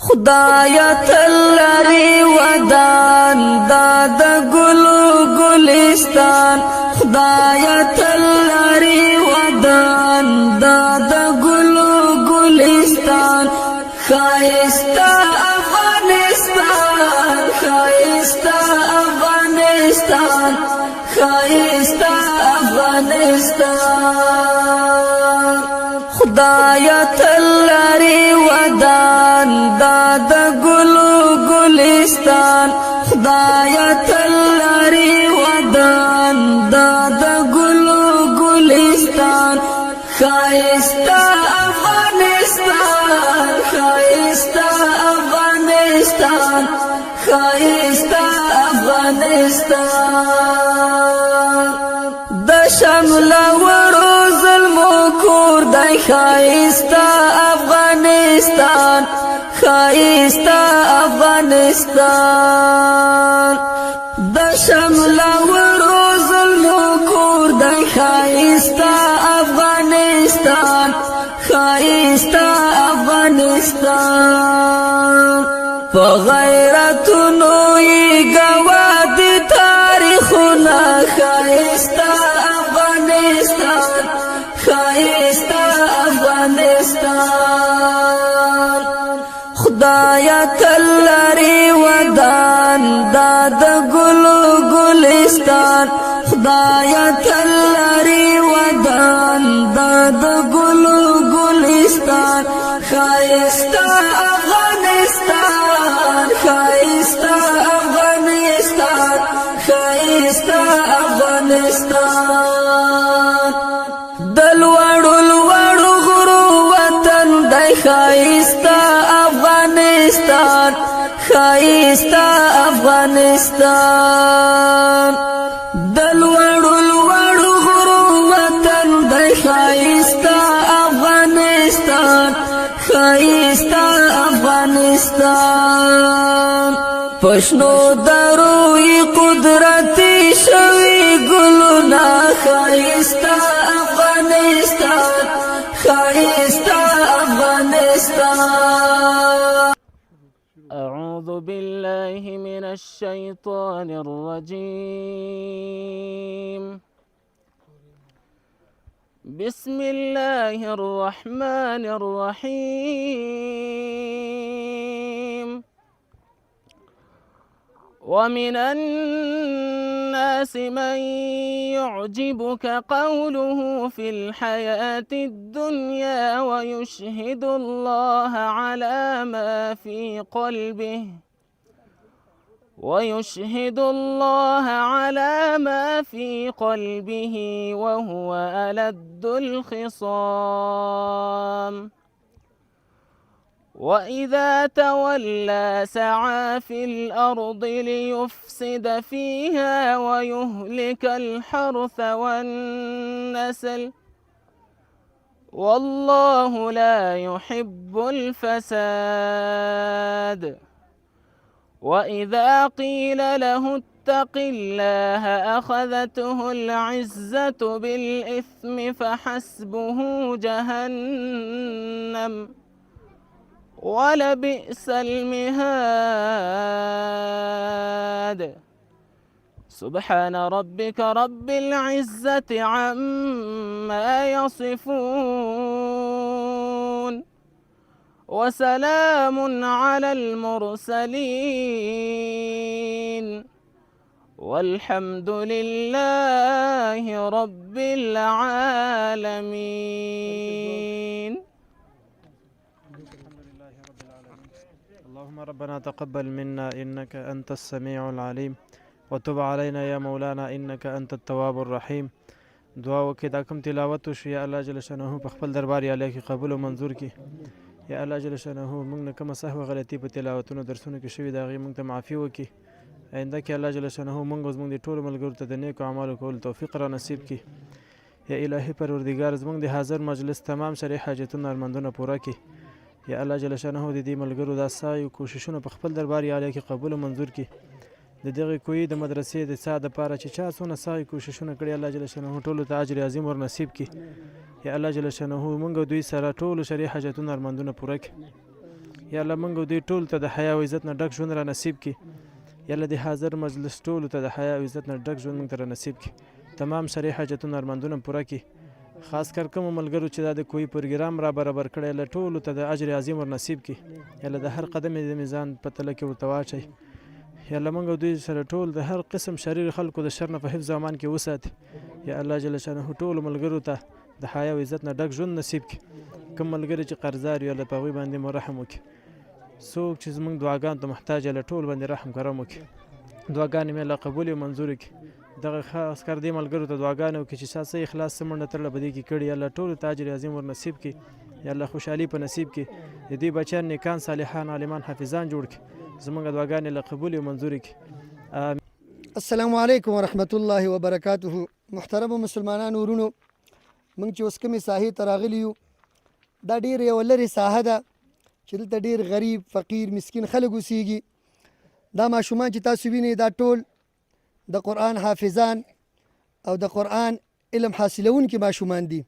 خدایا تل لري ودان داد ګلو ګلستان خدایا تل لري ودان داد ګلو ګلستان خایستا افغانستان خایستا افغانستان خایستا افغانستان خدایا تل لري ودان داد ګلو ګلستان خدایا تل لري ودان داد ګلو ګلستان خایستا افغانستان خایستا افغانستان خایستا افغانستان د شمل ورو ظلمو کور دای خایستا افغانستان خایستا افغانستان د شمل ورو ظلمو کور دای خایستا افغانستان خایستا افغانستان په غیرتونو یې ګواه د تاریخونه خایستا افغانستان خایستا افغانستان خدایا تل لري ودان داد ګلو ګلستان خدایا تل لري ودان داد ګلو ګلستان خایستا افغانستان خایستا افغانستان خایستا افغانستان دلوړو لوړو غرو وطن دای خایستا افغانستان خایستا افغانستان دلوړو لوړو غرو وطن دای خایستا افغانستان خایستا افغانستان پښنو دروي قدرتي شوي ګلونه خایستا افغانستان خایستا افغانستان أعوذ بالله من الشيطان الرجيم بسم الله الرحمن الرحيم ومن الناس من يعجبك قوله في الحياة الدنيا ويشهد الله على ما في قلبه وهو ألد الخصام وإذا تولى سعى في الأرض ليفسد فيها ويهلك الحرث والنسل والله لا يحب الفساد وإذا قيل له اتق الله أخذته العزة بالإثم فحسبه جهنم ولبئس المهاد سبحان ربك رب العزة عما يصفون وسلام على المرسلين والحمد لله رب العالمين. اللهم ربنا تقبل منا إنك أنت السميع العليم وتب علينا يا مولانا إنك أنت التواب الرحيم. دعا وکړه دا کوم تلاوت وشو یا الله جل شانه په خپل دربار یا الله کې قبول او منظور کړي. یا الله جل شانه موږ نه کومه سهو غلطي په تلاوتونو درسونو کې شوي دا غي موږ ته معافي وکړي. آینده کې الله جل شانه موږ زموږ د ټولو ملګرو ته د نیکو اعمالو کول توفیق را نصیب کړي. یا الهي پروردگار زموږ د حاضر مجلس تمام شرعي حاجتونه ارمندونه پوره کړي. یا الله جل شانه د دې ملګرو د سعی او کوششونو په خپل دربار یا الله کې قبول او منظور کړي. د دغه کوی د مدرسې د ساده لپاره چې چا څونه سعی کوششونه کړي الله جل شانه ټولو ته اجر عظیم ور نصیب کړي. یا الله جل شانه موږ دوی سره ټول شرعي حاجتونه ارمندونه پوره کړي. یا الله موږ او دوی ټول ته د حیا او عزت نه ډک ژوند را نصیب کړي. یا الله د حاضر مجلس ټولو ته د حیا او عزت نه ډک ژوند موږ ته را نصیب کړي. تمام سرې حاجتونه ارمانونه پوره کړي. خاص کر کومو ملګرو چې دا د کوی پروګرام را برابر کړی الله ټولو ته د اجر عظیم ور نصیب کړي. یا الله د هر قدم یې د میزان په تله کې ورته واچوي. یا الله موږ او دوی سره ټول د هر قسم شریر خلکو د شر نه په حفظ او امان کې وساتي. یا الله جل شانه ټولو ملګرو ته د حیا او عزت نه ډک ژوند نصیب کړي. کوم ملګري چې قرضدار وي الله په هغوی باندې مو رحم وکړي. څوک چې زموږ دعاګانو ته محتاج الله ټول باندې رحم کرم وکړي. دعاګانې مې الله قبول او منظور کړي. دغه خاص کر دې ملګرو ته دعاګانې وکړي چې ساسه اخلاص څه منډه تړله به دې کې کړي. الله ټولو ته اجر عظیم ور نصیب کړي. یا الله خوشحالي په نصیب کړي. د دې بچیان نیکان صالحان عالمان حافظان جوړ کړي. زموږ دعاګانې الله قبول او منظور کړي. السلام علیکم ورحمت الله وبرکاته. محترم مسلمانانو ورونو، موږ چې اوس کومې ساحې ته راغلي یو دا ډېر یوه لرې ساحه ده چې دلته ډېر غریب فقیر مسکین خلک اوسیږي. دا ماشومان چې تاسو وینئ دا ټول د قرآن حافظان او د قرآن علم حاصلونکي ماشومان دي.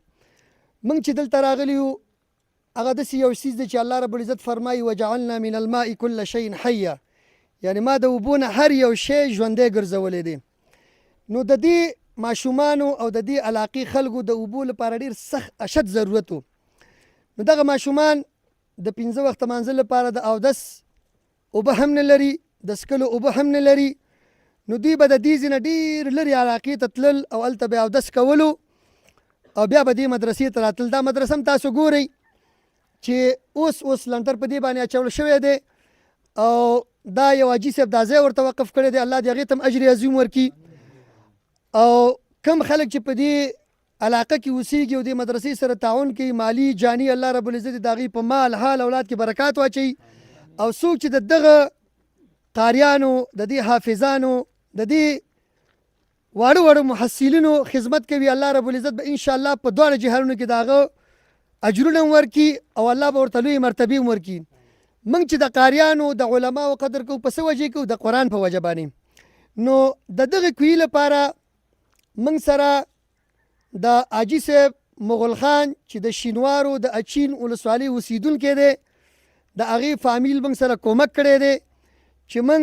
موږ چې دلته راغلي یو هغه داسې یو څیز دی چې الله رب العزت فرمایي وجعلنا من الماء كل شيء حیا، یعنی ما د اوبو نه هر یو شی ژوندی ګرځولی دی. نو د دې ماشومانو او د دې علاقې خلکو د اوبو لپاره ډېر سخت اشد ضرورت و. نو دغه ماشومان د 5 وخته مانځه لپاره د اودس اوبه هم نه لري، د څښلو اوبه هم نه لري. نو دوی به د دې ځای نه ډېر لرې علاقې ته تلل او هلته به اودس کولو او بیا به دې مدرسې ته راتلل. دا مدرسه هم تاسو ګورئ چې اوس لنټر په دې باندې اچول شوی دی او دا یو حاجي صاحب دا ځای ورته وقف کړی دی. الله دې هغې ته هم اجر عظیم ورکړي. او کم خلک چې په دې علاقه کې اوسیږي او دې مدرسې سره تعاون کوي مالی جاني الله رب العزت د هغې په مال حال اولاد کې برکات واچوي. او څوک چې د دغه قاریانو د دې حافظانو د دې واړو محصلینو خدمت کوي الله رب العزت به انشاءالله په دواړه جهانونو کې د هغه اجرونه هم ورکړي او الله به ورته لویې مرتبې هم ورکړي. موږ چې د قاریانو د علماو قدر کوو په څه وجې کوو؟ د قرآن په وجه باندې. نو د دغه کوي لپاره موږ سره د حاجي صاحب مغل خان چې د شینوارو د اچین ولسوالۍ اوسیدونکی دی د هغې فامیل موږ سره کومک کړی دی چې موږ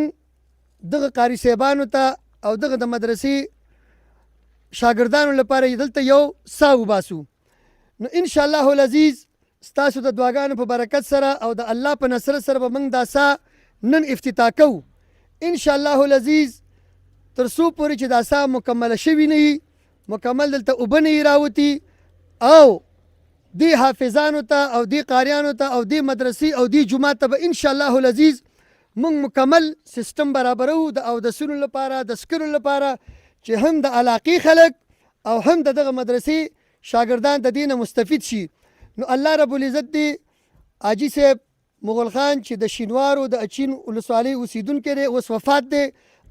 دغه قاري صاحبانو ته او دغه د مدرسې شاګردانو لپاره یې دلته یو سا وباسو. نو انشاءالله العزیز ستاسو د دعاګانو په برکت سره او د الله په نصرت سره به موږ دا سا نن افتتاح کوو انشاءالله العزیز. تر څو پورې چې دا سا مکمله شوي نه وي، مکمل دلته اوبه نه وي راوتي او دې حافظانو ته او دې قاریانو ته او دې مدرسې او دې جومات ته به انشاءالله العزیز موږ مکمل سیستم برابرو د اودسونو لپاره د سکرو لپاره چې هم د علاقې خلک او هم د دغه مدرسې شاګردان د دې نه مستفید شي. نو الله رب العزت دې حاجي صاحب مغل خان چې د شینوارو د اچین ولسوالۍ اوسیدونکی دی اوس وفات دی،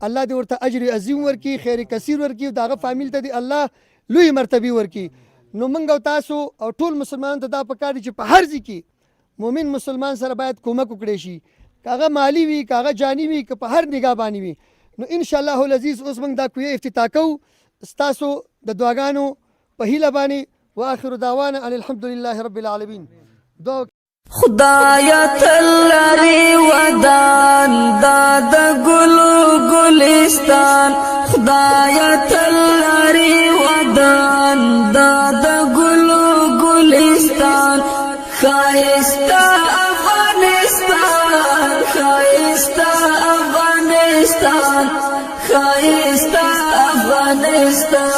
الله دې ورته اجر عظیم ورکړي، خیر کثیر ورکړي او د هغه فامیل ته دې الله لوی مرتبې ورکړي. نو موږ او تاسو او ټول مسلمانانو ته دا پکار دي چې په هر ځای کې مؤمن مسلمان سره باید کومک وکړی شي، که هغه مالی وي که هغه جاني وي که په هر نګاه باندې وي. نو انشاءالله العزیز اوس موږ دا کوی افتتاح کوو ستاسو د دعاګانو په هیله باندې. واخر دعوانا ان الحمد لله رب العالمین. دعا خدایا تلری ودان داد گلو گلستان، خدایا تلری ودان داد گلو گلستان، خایستا افغانستان خایستا افغانستان خایستا افغانستان.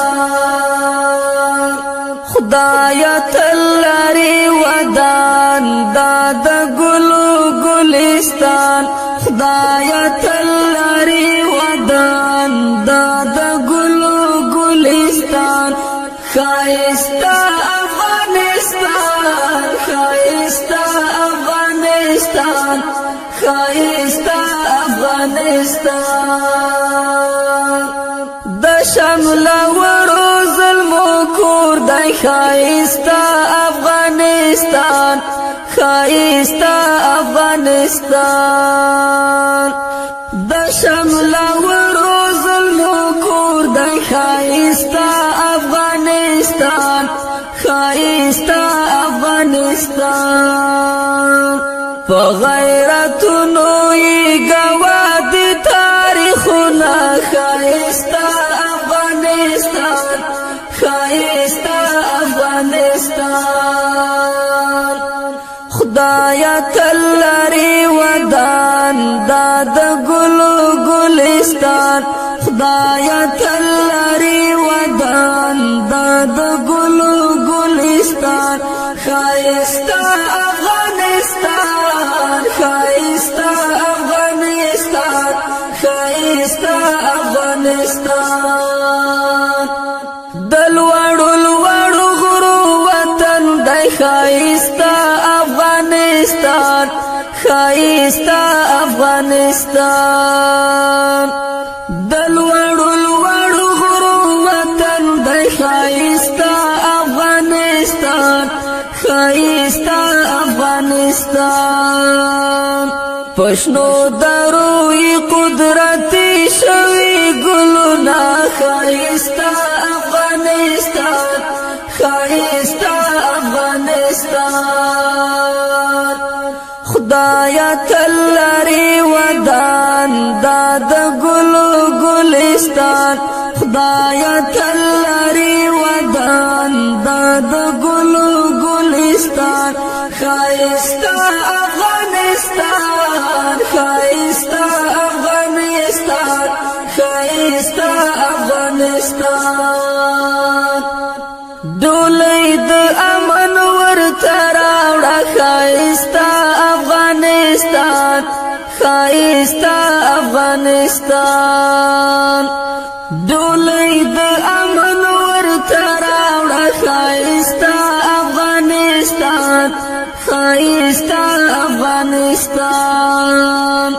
خدایا تلری ودان داد گلو گلستان، خدایا تلری ودان داد گلو گلستان، خایستا افغانستان خایستا افغانستان خایستا افغانستان. د شمل ورو ظلمو کور دی خایستا افغانستان خایستا افغانستان. د شمل ورو ظلمو کور دی خایستا افغانستان خایستا افغانستان. په غیرتونو یې ګواه دي تاریخونه ښایسته افغانستان ښایسته افغانستان خدایا تل لري ودان دا د ګلو ګلستان خدایا تل لري ودان دا د ګلو ګلستان ښایسته افغانستان ښایسته افغانستان ښایسته افغانستان د لوړو لوړو غرو وطن دی ښایسته افغانستان ښایسته افغانستان د لوړو لوړو غرو وطن دی ښایسته افغانستان ښایسته افغانستان پښنو دروي قدرتي شوي ګلونه ښایسته افغانستان ښایسته افغانستان خدایا تل لري ودان دا د ګلو ګلستان خدایا تل لري ودان دا د ګلو ګلستان ښایسته افغانستان ښایسته افغانستان ښایسته افغانستان ډولۍ د امن ورته راوړه ښایسته افغانستان ښایسته افغانستان ډولۍ د امن ورته راوړه ښایسته افغانستان ښایسته افغانستان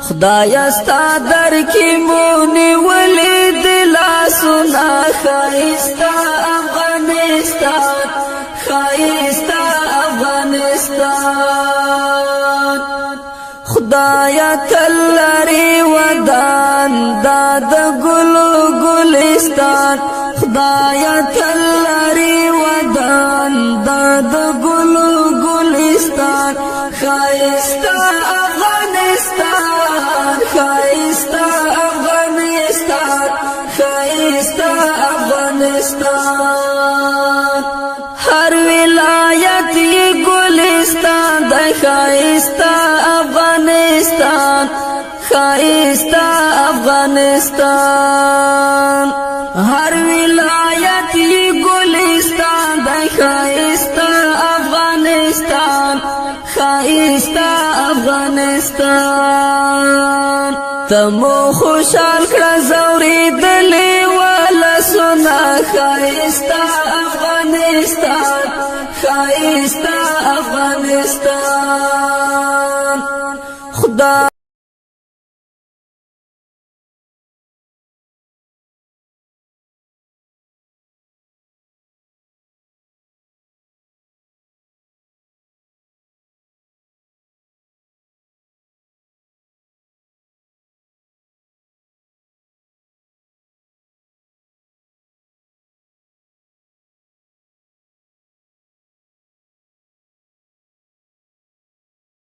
خدایا ستا در کې مو نیولې د لاسونه ښایسته افغانستان ښایسته افغانستان خدایا تل لري ودان دا د ګلو ګلستان خدایا تل لري ودان دا د ګلو ګلستان ښایسته افغانستان ښایسته افغانستان ښایسته افغانستان هر ولایت یې ګلستان دی ښایسته افغانستان ښایسته افغانستان هر ولایت یې ګلستان دی ښایسته افغانستان ښایسته افغانستان تمو خوشحال کړه زورېدلې ولسونه ښایسته افغانستان ښایسته افغانستان خدا